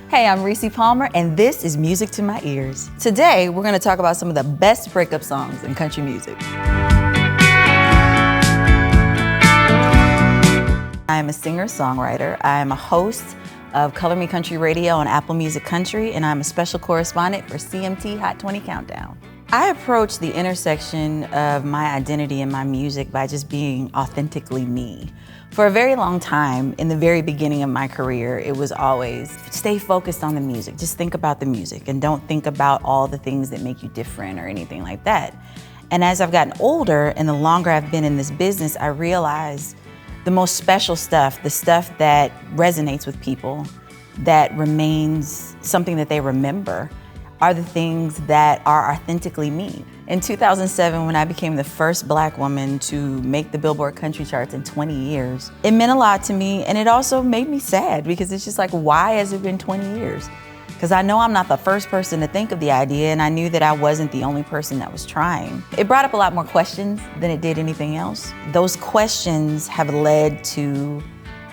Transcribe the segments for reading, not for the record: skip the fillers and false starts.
Hey, I'm Rissi Palmer, and this is Music to My Ears. Today, we're gonna talk about some of the best breakup songs in country music. I am a singer-songwriter. I am a host of Color Me Country Radio on Apple Music Country, and I'm a special correspondent for CMT Hot 20 Countdown. I approach the intersection of my identity and my music by just being authentically me. For a very long time, in the very beginning of my career, it was always stay focused on the music. Just think about the music and don't think about all the things that make you different or anything like that. And as I've gotten older and the longer I've been in this business, I realized the most special stuff, the stuff that resonates with people, that remains something that they remember, are the things that are authentically me. In 2007, when I became the first Black woman to make the Billboard country charts in 20 years, it meant a lot to me, and it also made me sad because it's just like, why has it been 20 years? Because I know I'm not the first person to think of the idea, and I knew that I wasn't the only person that was trying. It brought up a lot more questions than it did anything else. Those questions have led to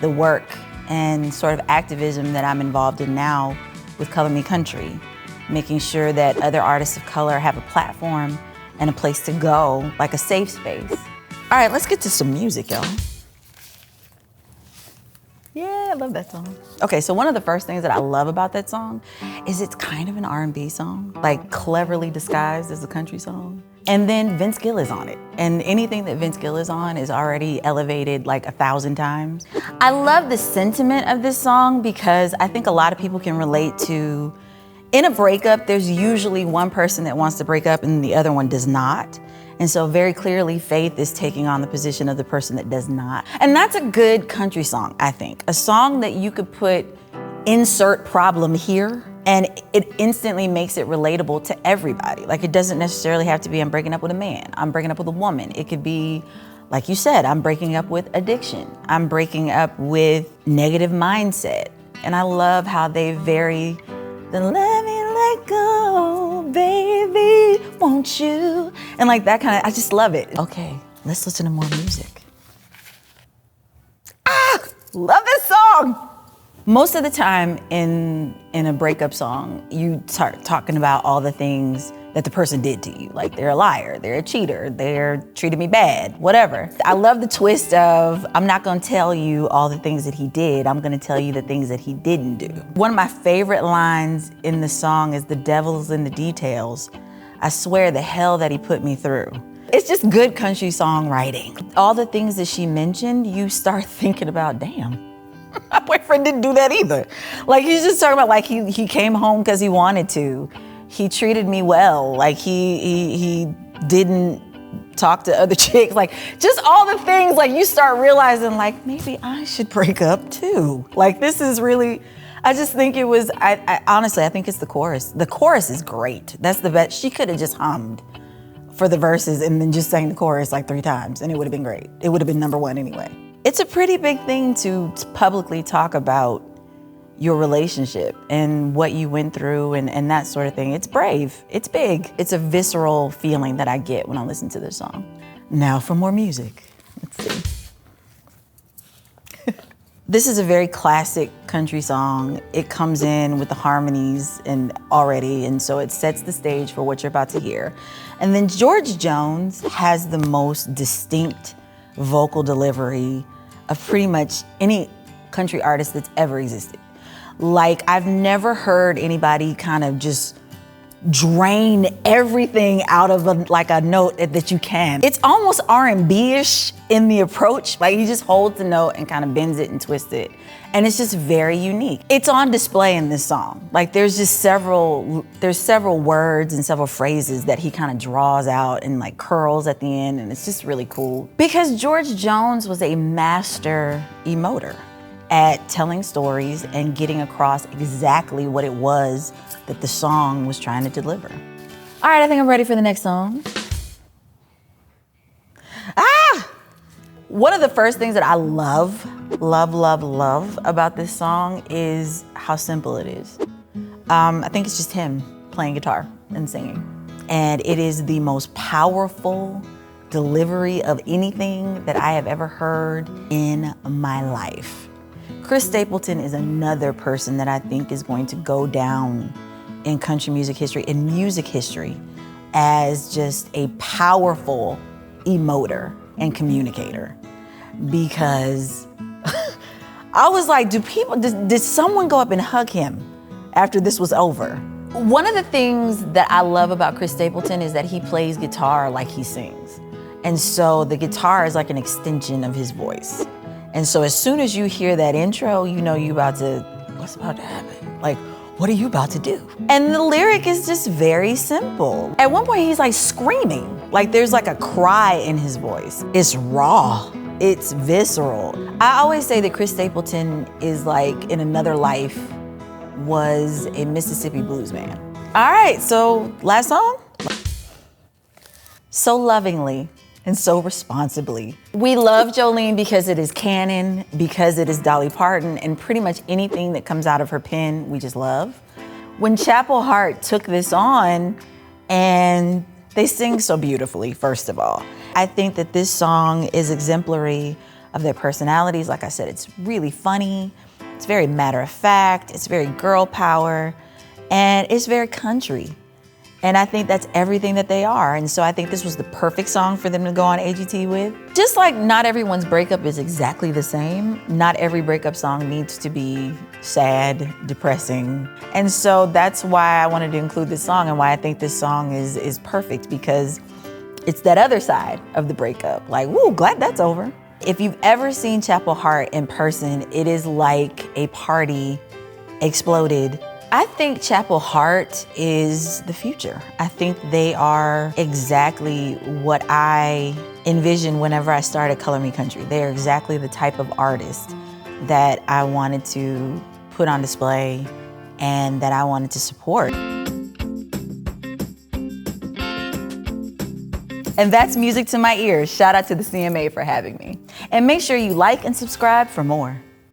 the work and sort of activism that I'm involved in now with Color Me Country, making sure that other artists of color have a platform and a place to go, like a safe space. All right, let's get to some music, y'all. Yeah, I love that song. Okay, so one of the first things that I love about that song is it's kind of an R&B song, like cleverly disguised as a country song. And then Vince Gill is on it. And anything that Vince Gill is on is already elevated like 1,000 times. I love the sentiment of this song because I think a lot of people can relate to, in a breakup, there's usually one person that wants to break up and the other one does not. And so very clearly, Faith is taking on the position of the person that does not. And that's a good country song, I think. A song that you could put insert problem here and it instantly makes it relatable to everybody. Like, it doesn't necessarily have to be I'm breaking up with a man, I'm breaking up with a woman. It could be, like you said, I'm breaking up with addiction. I'm breaking up with negative mindset. And I love how they vary the let me let go, baby, won't you? And like that kind of, I just love it. Okay, let's listen to more music. Love this song. Most of the time in a breakup song, you start talking about all the things that the person did to you. Like, they're a liar, they're a cheater, they're treated me bad, whatever. I love the twist of, I'm not gonna tell you all the things that he did, I'm gonna tell you the things that he didn't do. One of my favorite lines in the song is, the devil's in the details. I swear the hell that he put me through. It's just good country songwriting. All the things that she mentioned, you start thinking about, damn, my boyfriend didn't do that either. Like, he's just talking about, like, he came home because he wanted to. He treated me well. Like, he didn't talk to other chicks. Like, just all the things, like, you start realizing, like, maybe I should break up too. Like, this is really, I just think it was, I honestly, I think it's the chorus. The chorus is great. That's the best. She could have just hummed for the verses and then just sang the chorus like 3 times and it would have been great. It would have been #1 anyway. It's a pretty big thing to publicly talk about your relationship and what you went through and that sort of thing. It's brave, it's big. It's a visceral feeling that I get when I listen to this song. Now for more music, let's see. This is a very classic country song. It comes in with the harmonies and so it sets the stage for what you're about to hear. And then George Jones has the most distinct vocal delivery of pretty much any country artist that's ever existed. Like, I've never heard anybody kind of just drain everything out of a note that you can. It's almost R&B-ish in the approach. Like, he just holds the note and kind of bends it and twists it. And it's just very unique. It's on display in this song. Like, there's several words and several phrases that he kind of draws out and like curls at the end, and it's just really cool. Because George Jones was a master emoter at telling stories and getting across exactly what it was that the song was trying to deliver. All right, I think I'm ready for the next song. One of the first things that I love about this song is how simple it is. I think it's just him playing guitar and singing. And it is the most powerful delivery of anything that I have ever heard in my life. Chris Stapleton is another person that I think is going to go down in country music history, in music history, as just a powerful emoter and communicator. Because I was like, did someone go up and hug him after this was over? One of the things that I love about Chris Stapleton is that he plays guitar like he sings. And so the guitar is like an extension of his voice. And so as soon as you hear that intro, you know what's about to happen? Like, what are you about to do? And the lyric is just very simple. At one point, he's like screaming. Like there's like a cry in his voice. It's raw, it's visceral. I always say that Chris Stapleton is like, in another life, was a Mississippi blues man. All right, so last song. So lovingly and so responsibly. We love Jolene because it is canon, because it is Dolly Parton, and pretty much anything that comes out of her pen, we just love. When Chapel Hart took this on, and they sing so beautifully, first of all. I think that this song is exemplary of their personalities. Like I said, it's really funny, it's very matter of fact, it's very girl power, and it's very country. And I think that's everything that they are. And so I think this was the perfect song for them to go on AGT with. Just like not everyone's breakup is exactly the same, not every breakup song needs to be sad, depressing. And so that's why I wanted to include this song and why I think this song is perfect, because it's that other side of the breakup. Like, woo, glad that's over. If you've ever seen Chapel Hart in person, it is like a party exploded. I think Chapel Hart is the future. I think they are exactly what I envisioned whenever I started Color Me Country. They are exactly the type of artist that I wanted to put on display and that I wanted to support. And that's music to my ears. Shout out to the CMA for having me. And make sure you like and subscribe for more.